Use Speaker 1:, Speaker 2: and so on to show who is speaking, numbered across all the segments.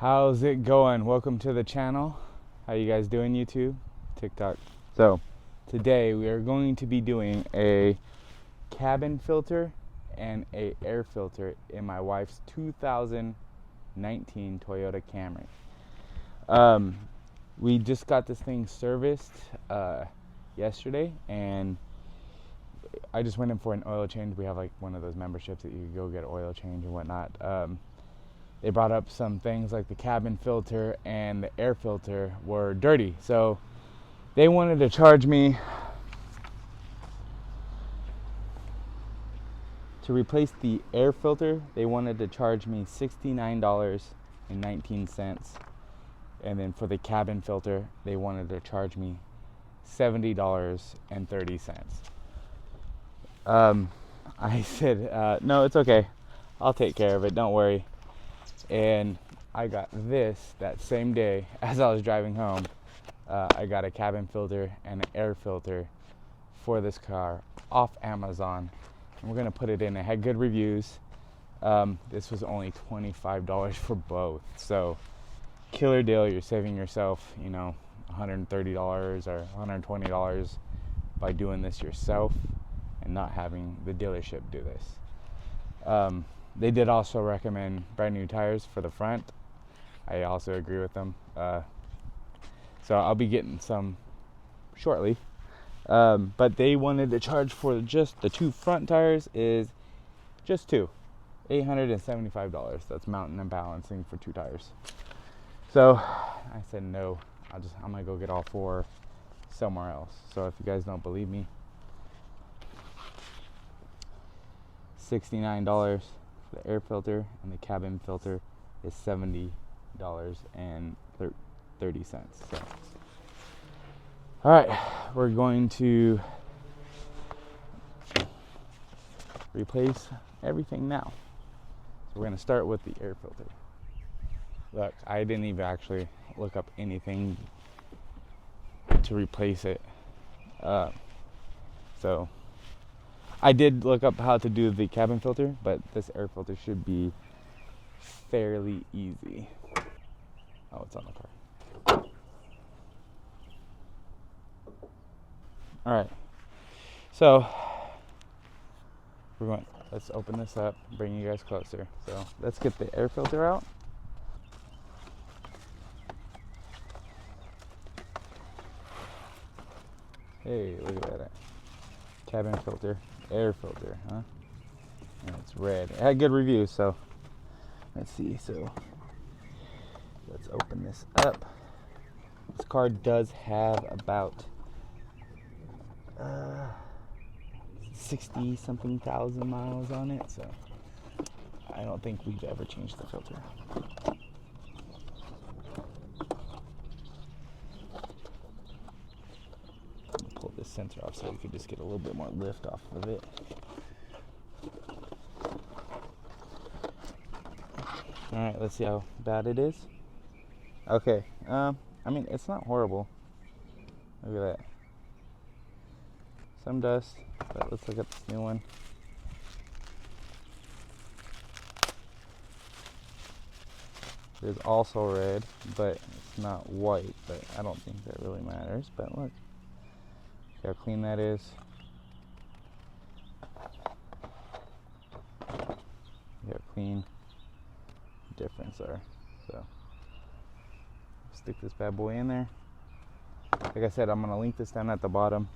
Speaker 1: How's it going? Welcome to the channel. How you guys doing, YouTube, TikTok? So today we are going to be doing a cabin filter and a air filter in my wife's 2019 Toyota Camry. We just got this thing serviced yesterday, and I just went in for an oil change. We have like one of those memberships that you can go get an oil change and whatnot. They brought up some things like the cabin filter and the air filter were dirty. So they wanted to charge me to replace the air filter. They wanted to charge me $69.19. And then for the cabin filter, they wanted to charge me $70.30. I said, no, it's okay. I'll take care of it. Don't worry. And I got this that same day as I was driving home. I got a cabin filter and an air filter for this car off Amazon. And we're going to put it in. It had good reviews. This was only $25 for both. So killer deal. You're saving yourself, $130 or $120 by doing this yourself and not having the dealership do this. They did also recommend brand new tires for the front. I also agree with them. So I'll be getting some shortly. But they wanted to charge for just the two front tires is just $875. That's mounting and balancing for two tires. So I said no. I'm gonna go get all four somewhere else. So if you guys don't believe me, $69 for the air filter, and the cabin filter is $70.30. So, all right, we're going to replace everything now. So we're going to start with the air filter. Look, I didn't even actually look up anything to replace it. So I did look up how to do the cabin filter, but this air filter should be fairly easy. Oh, it's on the car. All right. So let's open this up, bring you guys closer. So let's get the air filter out. Hey, look at that. Cabin filter, air filter, huh? And it's red. It had good reviews, so let's see. So let's open this up. This car does have about 60 something thousand miles on it, so I don't think we've ever changed the filter. Pull this sensor off so we could just get a little bit more lift off of it. All right, let's see how bad it is. Okay, I mean, it's not horrible. Look at that. Some dust, but let's look at this new one. It is also red, but it's not white, but I don't think that really matters. But look, see how clean that is. See how clean the difference are. So stick this bad boy in there. Like I said, I'm gonna link this down at the bottom.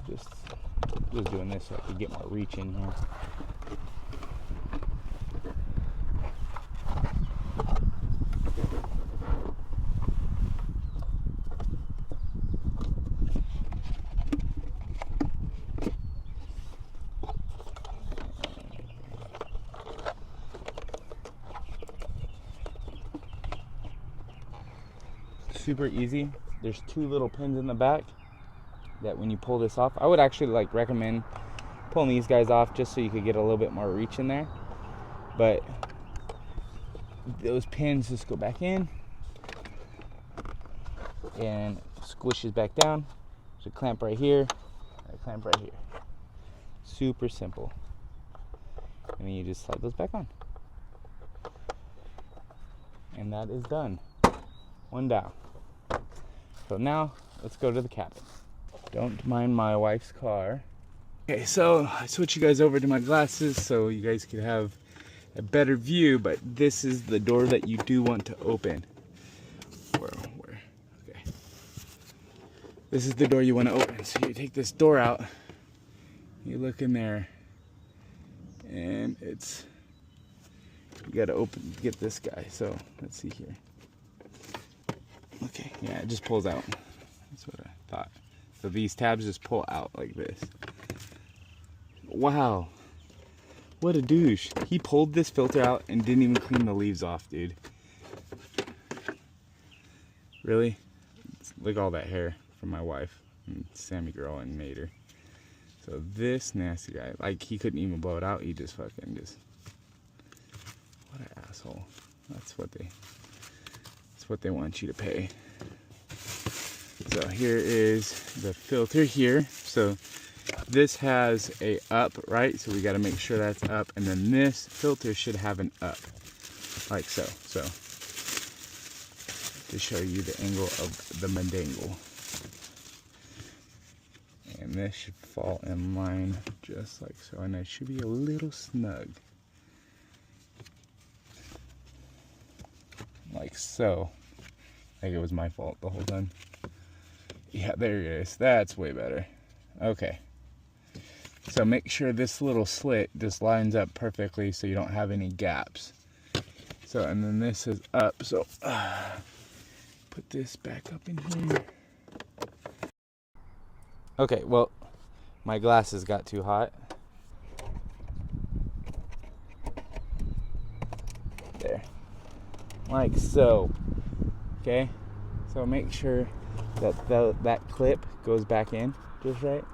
Speaker 1: Just doing this so I could get my reach in here. Super easy. There's two little pins in the back that when you pull this off, I would actually recommend pulling these guys off just so you could get a little bit more reach in there. But those pins just go back in, and squishes back down. There's a clamp right here, and a clamp right here. Super simple. And then you just slide those back on. And that is done. One down. So now, let's go to the cabin. Don't mind my wife's car. Okay, so I switched you guys over to my glasses so you guys could have a better view, but this is the door that you do want to open. Where? Okay. This is the door you want to open. So you take this door out, you look in there, and it's, you gotta get this guy. So let's see here. Okay, yeah, it just pulls out. That's what I thought. So these tabs just pull out like this. Wow, what a douche. He pulled this filter out and didn't even clean the leaves off, dude. Really? Look at all that hair from my wife and Sammy girl and Mater. So this nasty guy, like, he couldn't even blow it out. He just fucking just, what an asshole. That's what they want you to pay. So here is the filter here. So this has a up, right? So we got to make sure that's up, and then this filter should have an up, like so. So to show you the angle of the mandangle, and this should fall in line just like so, and it should be a little snug, like so. I think it was my fault the whole time. Yeah, there it is. That's way better. Okay. So make sure this little slit just lines up perfectly so you don't have any gaps. So, and then this is up. So, put this back up in here. Okay, well, my glasses got too hot. There. Like so. Okay? So make sure that that clip goes back in just right,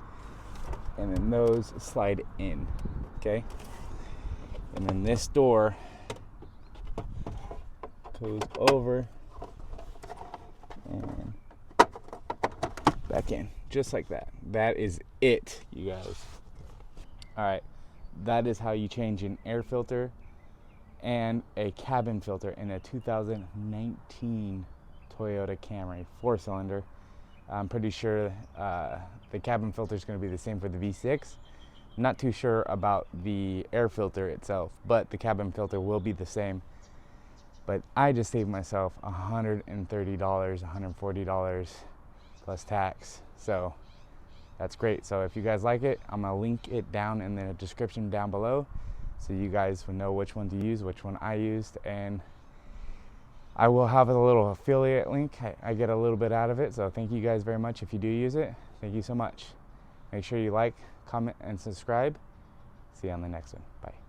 Speaker 1: and then those slide in, okay? And then this door goes over and back in, just like that. That is it, you guys. All right, that is how you change an air filter and a cabin filter in a 2019 Toyota Camry 4-cylinder. I'm pretty sure the cabin filter is going to be the same for the V6. I'm not too sure about the air filter itself, but the cabin filter will be the same. But I just saved myself $130, $140 plus tax. So that's great. So if you guys like it, I'm gonna link it down in the description down below, so you guys will know which one to use, which one I used, and I will have a little affiliate link. I get a little bit out of it, so thank you guys very much if you do use it. Thank you so much. Make sure you like, comment, and subscribe. See you on the next one. Bye.